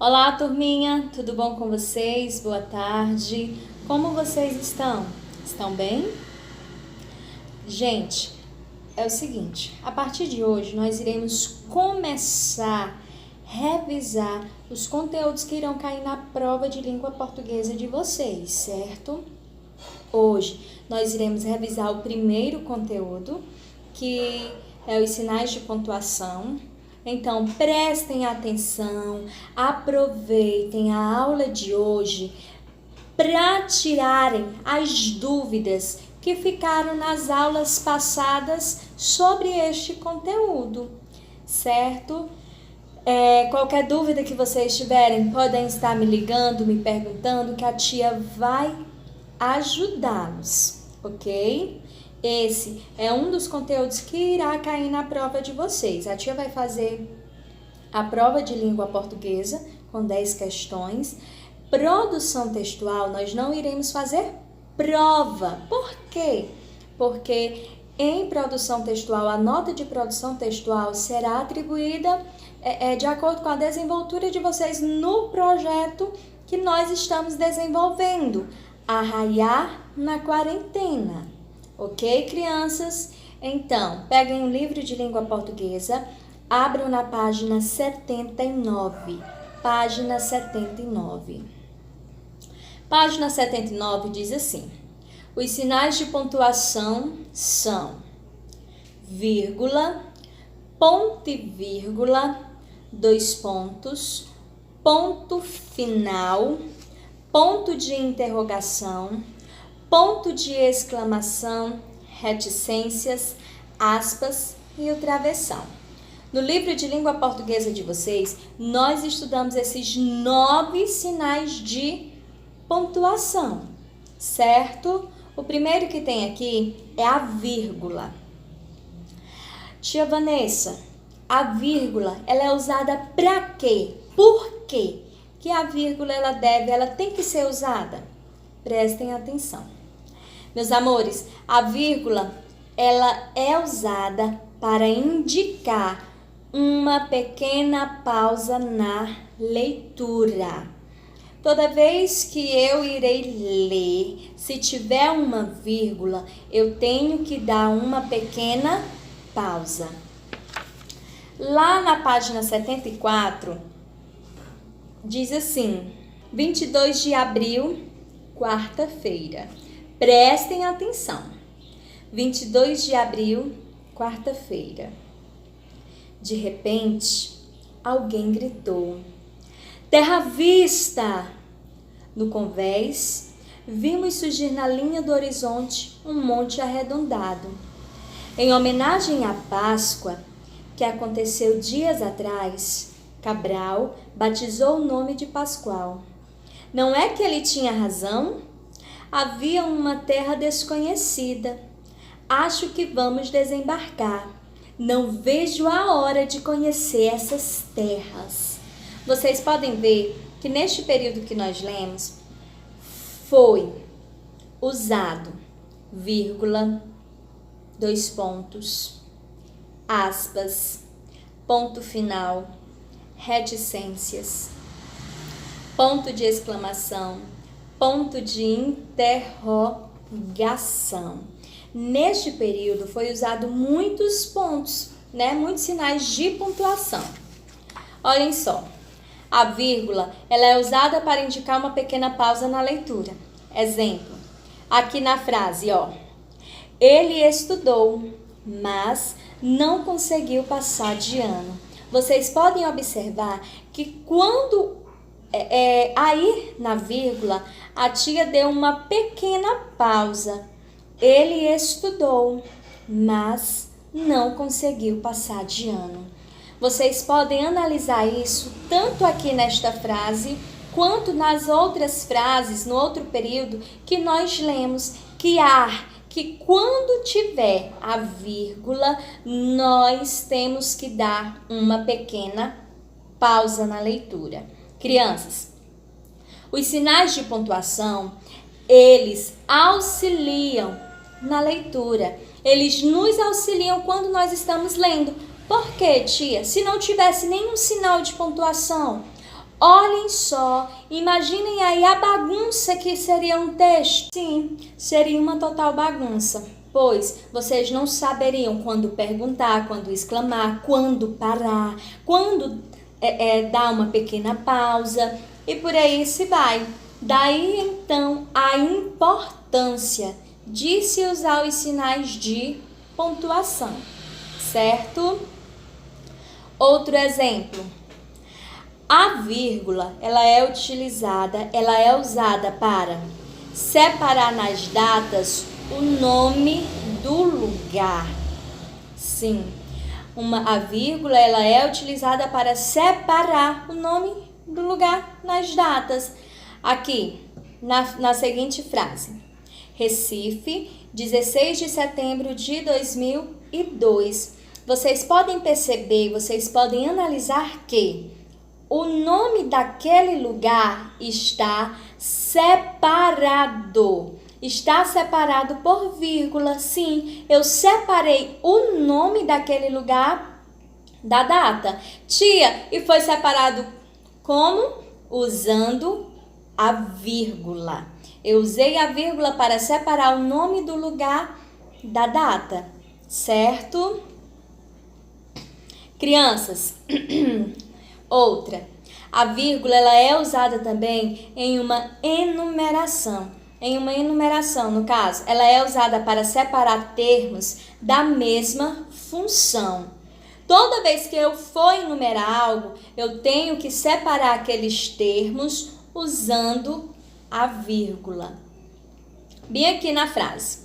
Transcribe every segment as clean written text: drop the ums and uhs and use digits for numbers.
Olá, turminha, tudo bom com vocês? Boa tarde. Como vocês estão? Estão bem? Gente, é o seguinte, a partir de hoje nós iremos começar a revisar os conteúdos que irão cair na prova de língua portuguesa de vocês, certo? Hoje nós iremos revisar o primeiro conteúdo, que é os sinais de pontuação. Então, prestem atenção, aproveitem a aula de hoje para tirarem as dúvidas que ficaram nas aulas passadas sobre este conteúdo, certo? Qualquer dúvida que vocês tiverem, podem estar me ligando, me perguntando, que a tia vai ajudá-los, ok? Esse é um dos conteúdos que irá cair na prova de vocês. A tia vai fazer a prova de língua portuguesa com 10 questões. Produção textual, nós não iremos fazer prova. Por quê? Porque em produção textual, a nota de produção textual será atribuída de acordo com a desenvoltura de vocês no projeto que nós estamos desenvolvendo, Arraiar na Quarentena. Ok, crianças? Então, peguem um livro de língua portuguesa, abram na página 79. Página 79. Página 79 diz assim: os sinais de pontuação são vírgula, ponto e vírgula, dois pontos, ponto final, ponto de interrogação, ponto de exclamação, reticências, aspas e o travessão. No livro de língua portuguesa de vocês, nós estudamos esses 9 sinais de pontuação, certo? O primeiro que tem aqui é a vírgula. Tia Vanessa, a vírgula, ela é usada para quê? Por quê que a vírgula ela tem que ser usada? Prestem atenção. Meus amores, a vírgula, ela é usada para indicar uma pequena pausa na leitura. Toda vez que eu irei ler, se tiver uma vírgula, eu tenho que dar uma pequena pausa. Lá na página 74, diz assim: 22 de abril, quarta-feira. Prestem atenção. 22 de abril, quarta-feira. De repente, alguém gritou: terra à vista! No convés, vimos surgir na linha do horizonte um monte arredondado. Em homenagem à Páscoa, que aconteceu dias atrás, Cabral batizou o nome de Pascoal. Não é que ele tinha razão? Havia uma terra desconhecida. Acho que vamos desembarcar. Não vejo a hora de conhecer essas terras. Vocês podem ver que neste período que nós lemos, foi usado vírgula, dois pontos, aspas, ponto final, reticências, ponto de exclamação, ponto de interrogação. Neste período foi usado muitos pontos, muitos sinais de pontuação. Olhem só, a vírgula, ela é usada para indicar uma pequena pausa na leitura. Exemplo, aqui na frase, ó. Ele estudou, mas não conseguiu passar de ano. Vocês podem observar que quando aí na vírgula, a tia deu uma pequena pausa. Ele estudou, mas não conseguiu passar de ano. Vocês podem analisar isso tanto aqui nesta frase, quanto nas outras frases, no outro período, que nós lemos que quando tiver a vírgula, nós temos que dar uma pequena pausa na leitura. Crianças, os sinais de pontuação, eles auxiliam na leitura. Eles nos auxiliam quando nós estamos lendo. Por quê, tia? Se não tivesse nenhum sinal de pontuação, Olhem só, imaginem aí a bagunça que seria um texto. Sim, seria uma total bagunça, pois vocês não saberiam quando perguntar, quando exclamar, quando parar, quando dar uma pequena pausa e por aí se vai. Daí então a importância de se usar os sinais de pontuação, certo? Outro exemplo. A vírgula, ela é usada para separar nas datas o nome do lugar. Sim, a vírgula, ela é utilizada para separar o nome do lugar nas datas. Aqui, na seguinte frase. Recife, 16 de setembro de 2002. Vocês podem perceber, vocês podem analisar que o nome daquele lugar está separado. Está separado por vírgula. Sim, eu separei o nome daquele lugar da data. Tia, e foi separado como? Usando a vírgula. Eu usei a vírgula para separar o nome do lugar da data, certo? Crianças, outra. A vírgula, ela é usada também em uma enumeração. No caso, ela é usada para separar termos da mesma função. Toda vez que eu for enumerar algo, eu tenho que separar aqueles termos usando a vírgula. Bem aqui na frase.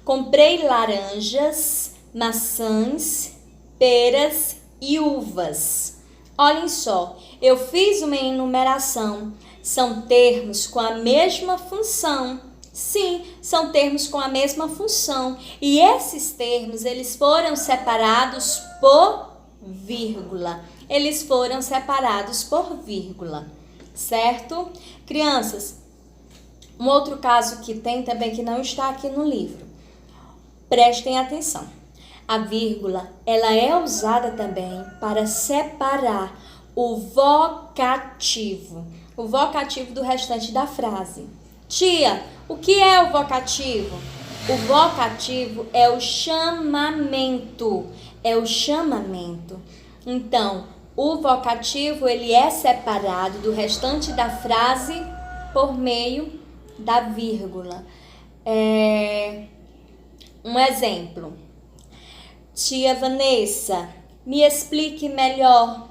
Comprei laranjas, maçãs, peras e uvas. Olhem só, eu fiz uma enumeração. São termos com a mesma função. Sim, são termos com a mesma função. E esses termos, eles foram separados por vírgula. Certo? Crianças, um outro caso que tem também que não está aqui no livro. Prestem atenção. A vírgula, ela é usada também para separar o vocativo do restante da frase. Tia, o que é o vocativo? O vocativo é o chamamento. Então, o vocativo, ele é separado do restante da frase por meio da vírgula. Um exemplo. Tia Vanessa, me explique melhor.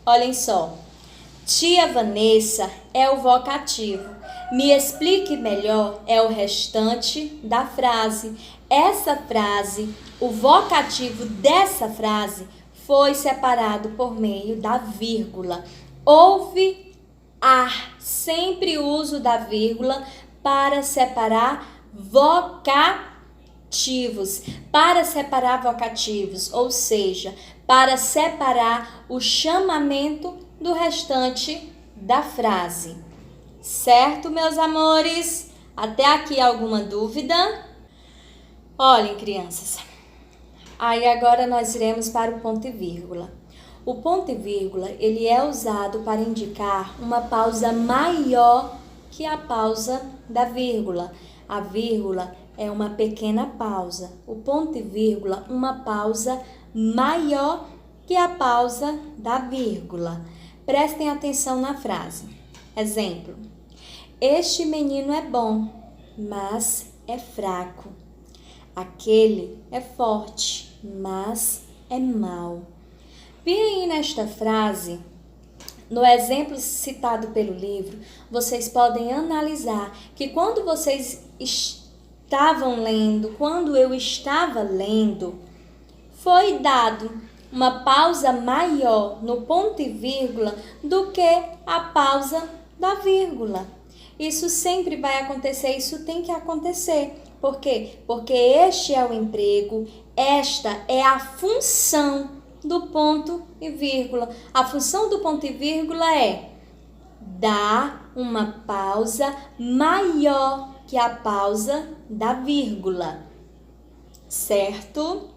Olhem só. Tia Vanessa é o vocativo. Me explique melhor é o restante da frase. Essa frase, o vocativo dessa frase foi separado por meio da vírgula. Houve sempre uso da vírgula para separar vocativos, ou seja, para separar o chamamento do restante da frase. Certo, meus amores? Até aqui alguma dúvida? Olhem, crianças. Aí agora nós iremos para o ponto e vírgula. O ponto e vírgula, ele é usado para indicar uma pausa maior que a pausa da vírgula. A vírgula é uma pequena pausa. O ponto e vírgula, uma pausa maior que a pausa da vírgula. Prestem atenção na frase. Exemplo. Este menino é bom, mas é fraco. Aquele é forte, mas é mau. Bem aí nesta frase, no exemplo citado pelo livro, vocês podem analisar que quando vocês estavam lendo, quando eu estava lendo, foi dado uma pausa maior no ponto e vírgula do que a pausa da vírgula. Isso sempre vai acontecer, isso tem que acontecer. Por quê? Porque este é o emprego, esta é a função do ponto e vírgula. A função do ponto e vírgula é dar uma pausa maior que a pausa da vírgula. Certo?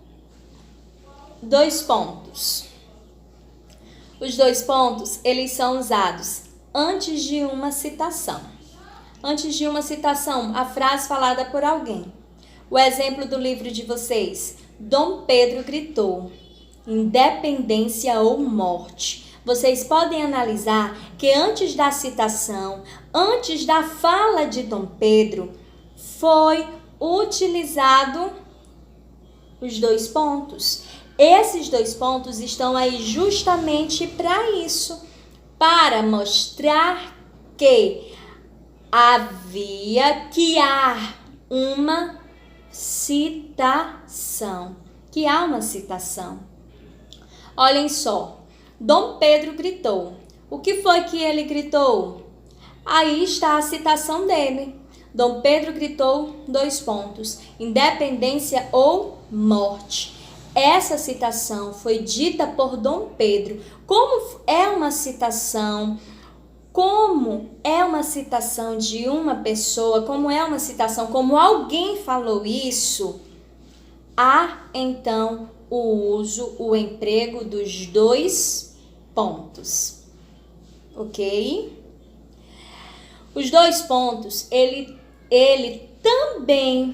2 pontos. Os dois pontos, eles são usados antes de uma citação. Antes de uma citação, a frase falada por alguém. O exemplo do livro de vocês. Dom Pedro gritou: independência ou morte. Vocês podem analisar que antes da citação, antes da fala de Dom Pedro, foi utilizado os dois pontos. Esses dois pontos estão aí justamente para isso, para mostrar que há uma citação. Olhem só, Dom Pedro gritou. O que foi que ele gritou? Aí está a citação dele. Dom Pedro gritou, dois pontos, independência ou morte. Essa citação foi dita por Dom Pedro. Como é uma citação de uma pessoa, como alguém falou isso, há então o emprego dos dois pontos, ok? Os dois pontos, ele também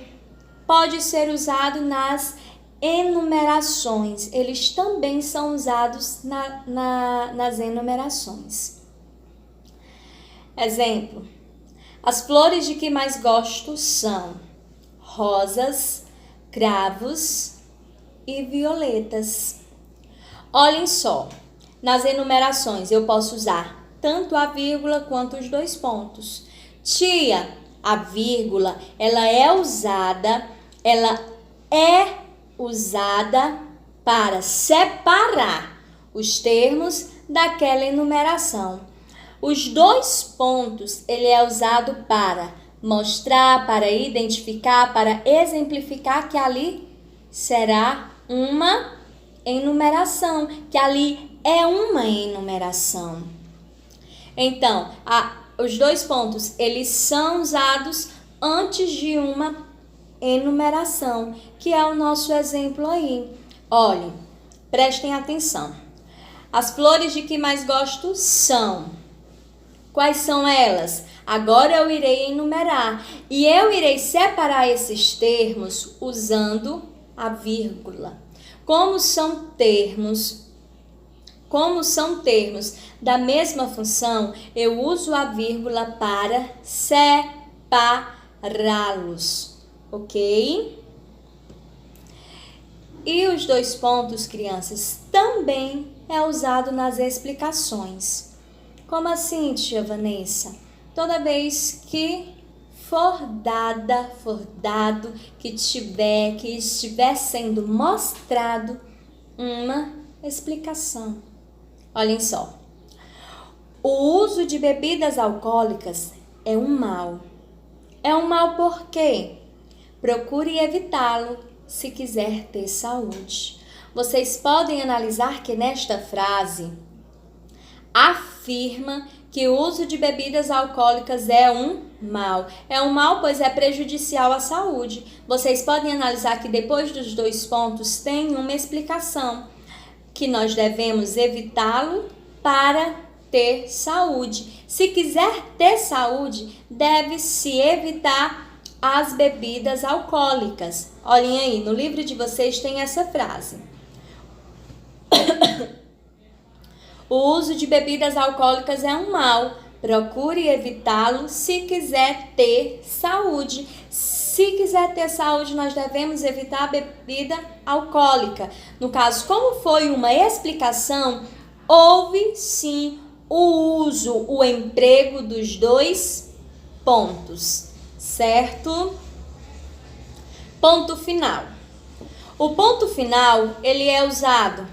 pode ser usado nas enumerações. Eles também são usados nas enumerações. Exemplo: as flores de que mais gosto são rosas, cravos e violetas. Olhem só, nas enumerações eu posso usar tanto a vírgula quanto os dois pontos. Tia, a vírgula, ela é usada para separar os termos daquela enumeração. Os dois pontos, ele é usado para mostrar, para identificar, para exemplificar que ali será uma enumeração, que ali é uma enumeração. Então, os dois pontos, eles são usados antes de uma enumeração, que é o nosso exemplo aí. Olhem, prestem atenção. As flores de que mais gosto são. Quais são elas? Agora eu irei enumerar e eu irei separar esses termos usando a vírgula. Como são termos da mesma função, eu uso a vírgula para separá-los, ok? E os dois pontos, crianças, também é usado nas explicações. Como assim, tia Vanessa? Toda vez que for dado, que estiver sendo mostrado uma explicação. Olhem só. O uso de bebidas alcoólicas é um mal. É um mal por quê? Procure evitá-lo se quiser ter saúde. Vocês podem analisar que nesta frase afirma que o uso de bebidas alcoólicas é um mal. É um mal, pois é prejudicial à saúde. Vocês podem analisar que depois dos dois pontos tem uma explicação, que nós devemos evitá-lo para ter saúde. Se quiser ter saúde, deve-se evitar as bebidas alcoólicas. Olhem aí, no livro de vocês tem essa frase. O uso de bebidas alcoólicas é um mal. Procure evitá-lo se quiser ter saúde. Se quiser ter saúde, nós devemos evitar a bebida alcoólica. No caso, como foi uma explicação, houve sim o emprego dos dois pontos, certo? Ponto final. O ponto final, ele é usado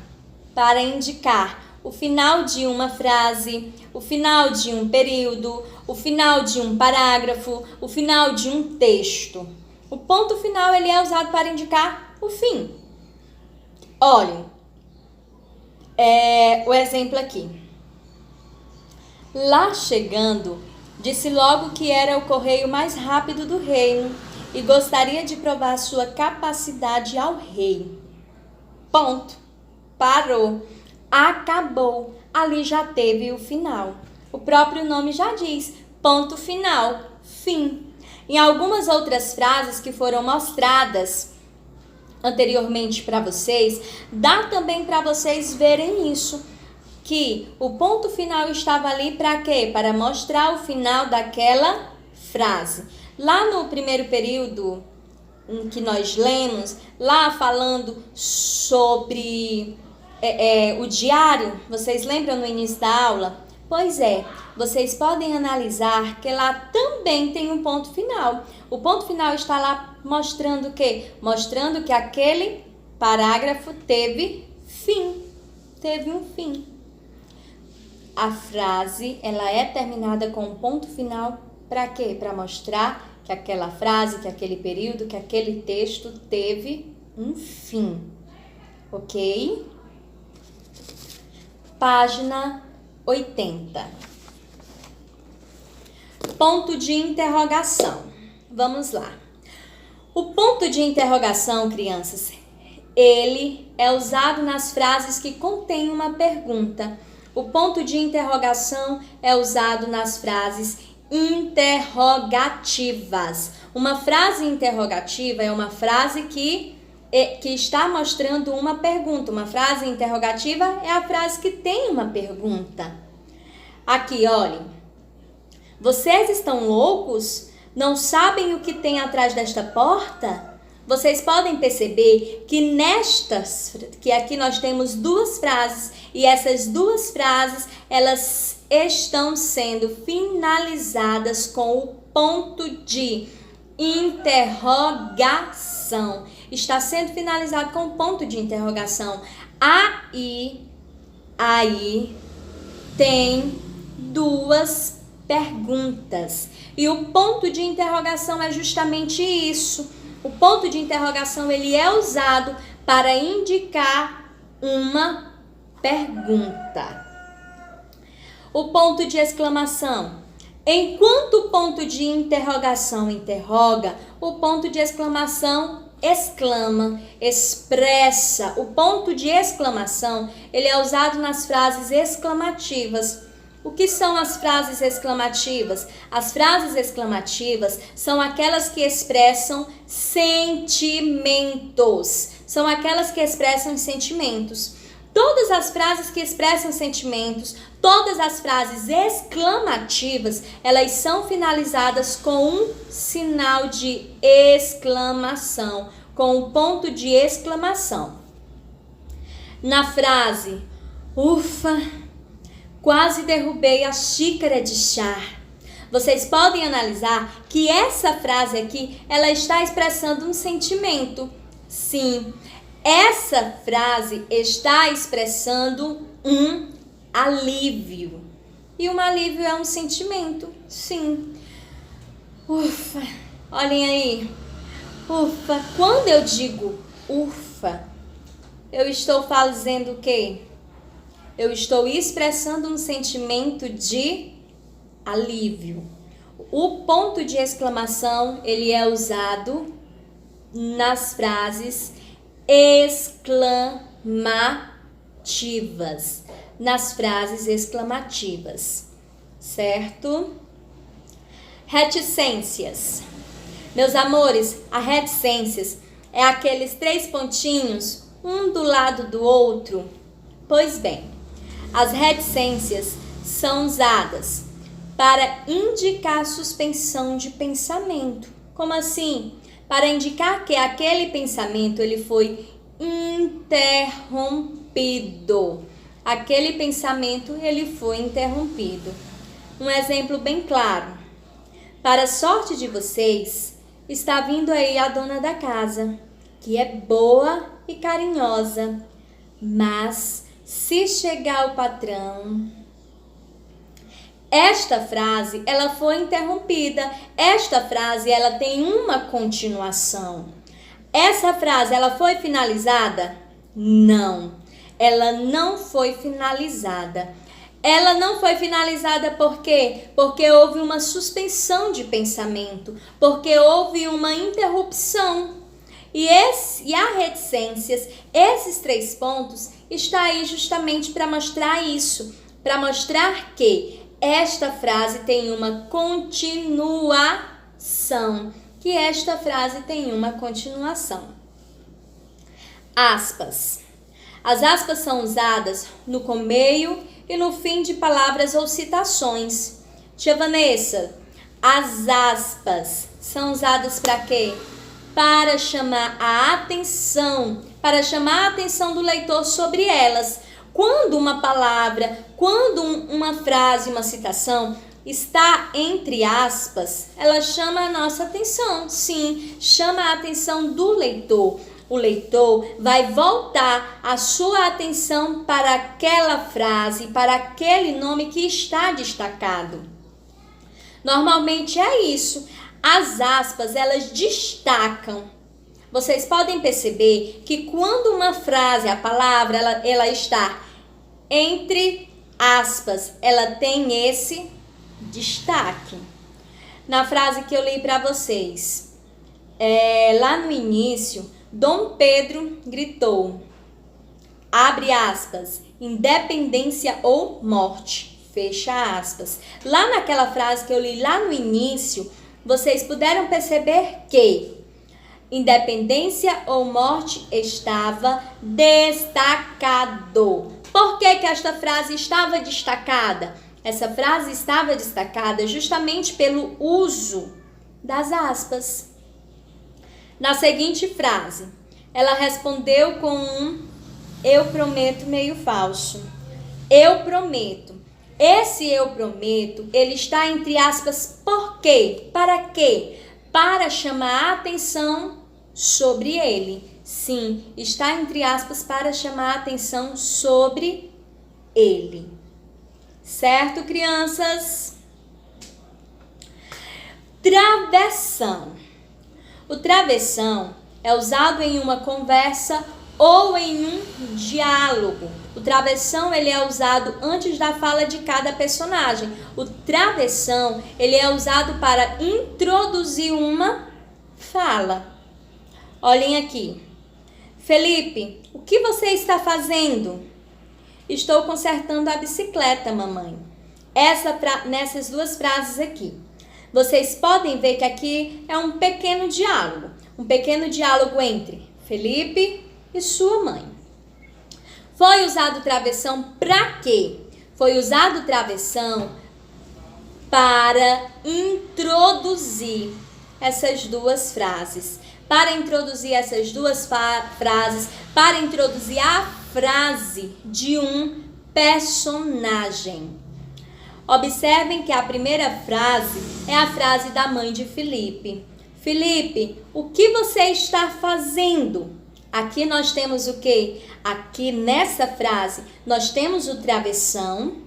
para indicar o final de uma frase, o final de um período, o final de um parágrafo, o final de um texto. O ponto final, ele é usado para indicar o fim. Olhem, o exemplo aqui. Lá chegando, disse logo que era o correio mais rápido do reino e gostaria de provar sua capacidade ao rei. Ponto. Parou. Acabou. ali já teve o final. O próprio nome já diz, ponto final, fim. Em algumas outras frases que foram mostradas anteriormente para vocês, dá também para vocês verem isso, que o ponto final estava ali para quê? Para mostrar o final daquela frase. Lá no primeiro período que nós lemos, lá falando sobre o diário, vocês lembram no início da aula? Pois é, vocês podem analisar que lá também tem um ponto final. O ponto final está lá mostrando o quê? Mostrando que aquele parágrafo teve fim, teve um fim. A frase, ela é terminada com um ponto final para quê? Para mostrar que aquela frase, que aquele período, que aquele texto teve um fim. Ok? Página 80. Ponto de interrogação. Vamos lá. O ponto de interrogação, crianças, ele é usado nas frases que contêm uma pergunta. O ponto de interrogação é usado nas frases interrogativas. Uma frase interrogativa é uma frase que está mostrando uma pergunta. Uma frase interrogativa é a frase que tem uma pergunta. Aqui, olhem. Vocês estão loucos? Não sabem o que tem atrás desta porta? Vocês podem perceber que que aqui nós temos duas frases, e essas duas frases, elas estão sendo finalizadas com o ponto de interrogação. Está sendo finalizado com o ponto de interrogação. Aí tem duas perguntas. E o ponto de interrogação é justamente isso. O ponto de interrogação, ele é usado para indicar uma pergunta. O ponto de exclamação. Enquanto o ponto de interrogação interroga, o ponto de exclamação exclama, expressa. O ponto de exclamação, ele é usado nas frases exclamativas. O que são as frases exclamativas? As frases exclamativas são aquelas que expressam sentimentos. São aquelas que expressam sentimentos. Todas as frases que expressam sentimentos, todas as frases exclamativas, elas são finalizadas com um sinal de exclamação, com um ponto de exclamação. Na frase, ufa, quase derrubei a xícara de chá. Vocês podem analisar que essa frase aqui, ela está expressando um sentimento. Sim, essa frase está expressando um alívio. E um alívio é um sentimento, sim. Ufa, olhem aí. Ufa, quando eu digo ufa, eu estou fazendo o quê? Eu estou expressando um sentimento de alívio. O ponto de exclamação, ele é usado nas frases exclamativas. Nas frases exclamativas, certo? Reticências. Meus amores, a reticências é aqueles 3 pontinhos, um do lado do outro. Pois bem, as reticências são usadas para indicar suspensão de pensamento. Como assim? Para indicar que aquele pensamento ele foi interrompido. Aquele pensamento ele foi interrompido. Um exemplo bem claro. Para a sorte de vocês, está vindo aí a dona da casa, que é boa e carinhosa, mas se chegar o patrão... Esta frase, ela foi interrompida. Esta frase, ela tem uma continuação. Essa frase, ela foi finalizada? Não. Ela não foi finalizada. Ela não foi finalizada por quê? Porque houve uma suspensão de pensamento. Porque houve uma interrupção. E a reticências, esses 3 pontos, está aí justamente para mostrar isso. para mostrar que esta frase tem uma continuação. Aspas. As aspas são usadas no começo e no fim de palavras ou citações. Tia Vanessa, as aspas são usadas para quê? Para chamar a atenção do leitor sobre elas. Quando uma palavra, quando uma frase, uma citação está entre aspas, ela chama a nossa atenção. Sim, chama a atenção do leitor. O leitor vai voltar a sua atenção para aquela frase, para aquele nome que está destacado. Normalmente é isso. As aspas, elas destacam. Vocês podem perceber que quando uma frase, a palavra, ela está entre aspas, ela tem esse destaque. Na frase que eu li para vocês, lá no início, Dom Pedro gritou, abre aspas, independência ou morte, fecha aspas. Lá naquela frase que eu li lá no início, vocês puderam perceber que independência ou morte estava destacado. Por que esta frase estava destacada? Essa frase estava destacada justamente pelo uso das aspas. Na seguinte frase, ela respondeu com um eu prometo meio falso. Eu prometo. Esse eu prometo, ele está entre aspas por quê? Para quê? Para chamar a atenção sobre ele. Sim, está entre aspas para chamar a atenção sobre ele. Certo, crianças? Travessão. O travessão é usado em uma conversa ou em um diálogo. O travessão ele é usado antes da fala de cada personagem. O travessão ele é usado para introduzir uma fala. Olhem aqui. Felipe, o que você está fazendo? Estou consertando a bicicleta, mamãe. Nessas duas frases aqui. Vocês podem ver que aqui é um pequeno diálogo. Um pequeno diálogo entre Felipe e sua mãe. Foi usado travessão para quê? Foi usado travessão para introduzir essas duas frases. Para introduzir essas duas frases, para introduzir a frase de um personagem. Observem que a primeira frase é a frase da mãe de Felipe. Felipe, o que você está fazendo? Aqui nós temos o quê? Aqui nessa frase nós temos o travessão.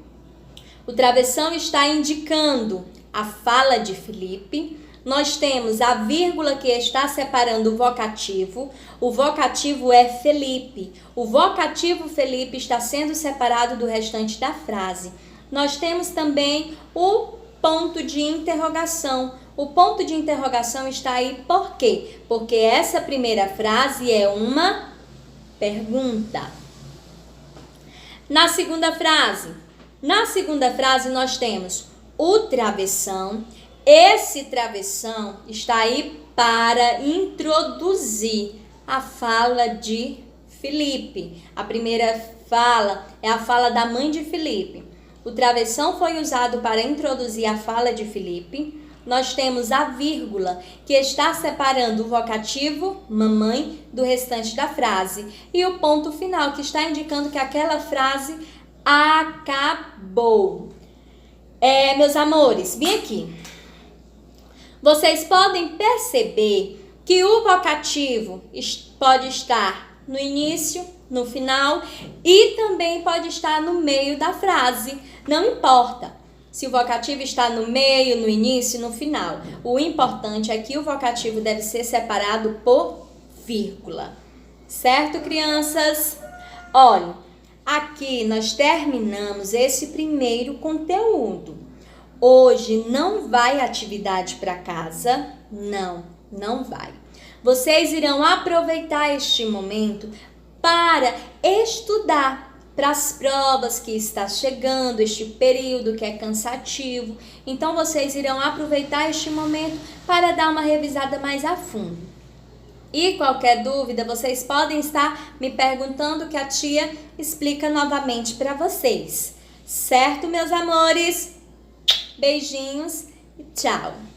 O travessão está indicando a fala de Felipe. Nós temos a vírgula que está separando o vocativo. O vocativo é Felipe. O vocativo Felipe está sendo separado do restante da frase. Nós temos também o ponto de interrogação. O ponto de interrogação está aí por quê? Porque essa primeira frase é uma pergunta. Na segunda frase nós temos o travessão. Esse travessão está aí para introduzir a fala de Felipe. A primeira fala é a fala da mãe de Felipe. O travessão foi usado para introduzir a fala de Felipe. Nós temos a vírgula, que está separando o vocativo, mamãe, do restante da frase. E o ponto final, que está indicando que aquela frase acabou. Meus amores, vem aqui. Vocês podem perceber que o vocativo pode estar no início, no final e também pode estar no meio da frase. Não importa se o vocativo está no meio, no início, no final. O importante é que o vocativo deve ser separado por vírgula. Certo, crianças? Olha, aqui nós terminamos esse primeiro conteúdo. Hoje não vai atividade para casa? Não vai. Vocês irão aproveitar este momento para estudar. para as provas que está chegando, este período que é cansativo. Então, vocês irão aproveitar este momento para dar uma revisada mais a fundo. E qualquer dúvida, vocês podem estar me perguntando que a tia explica novamente para vocês. Certo, meus amores? Beijinhos e tchau!